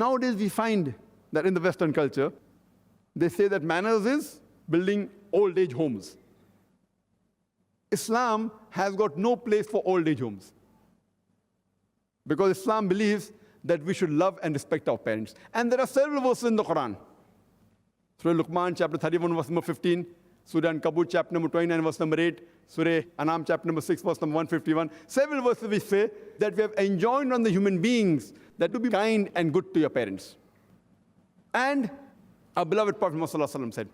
Nowadays we find that in the Western culture, they say that manners is building old age homes. Islam has got no place for old age homes. Because Islam believes that we should love and respect our parents. And there are several verses in the Quran. Surah Luqman, chapter 31, verse number 15. Surah Ankaboot, chapter number 29, verse number 8. Surah Anam, chapter number 6, verse number 151. Several verses which say that we have enjoined on the human beings that to be kind and good to your parents. And our beloved Prophet Muhammad said,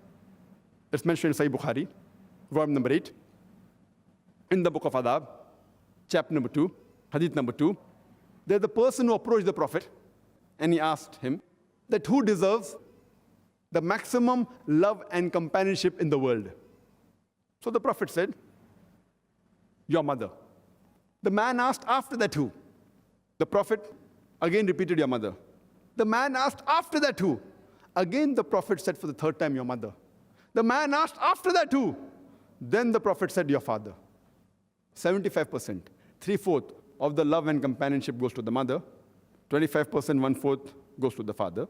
it's mentioned in Sahih Bukhari, verse number 8, in the Book of Aadaab, chapter number 2, Hadith number 2, there's the person who approached the Prophet and he asked him that who deserves the maximum love and companionship in the world. So the Prophet said, your mother. The man asked after that who? The Prophet again repeated, your mother. The man asked after that who? Again the Prophet said for the third time, your mother. The man asked after that who? Then the Prophet said, your father. 75%, 3/4 of the love and companionship goes to the mother. 25%, 1/4 goes to the father.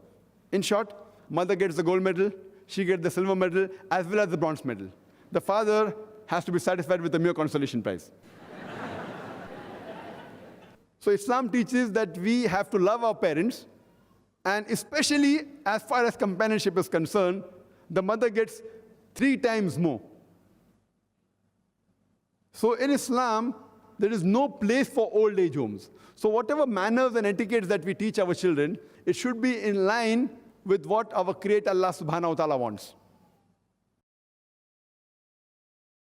In short, mother gets the gold medal, she gets the silver medal, as well as the bronze medal. The father has to be satisfied with the mere consolation prize. So Islam teaches that we have to love our parents, and especially as far as companionship is concerned, the mother gets 3 times more. So in Islam, there is no place for old age homes. So whatever manners and etiquettes that we teach our children, it should be in line with what our Creator Allah subhanahu wa ta'ala wants.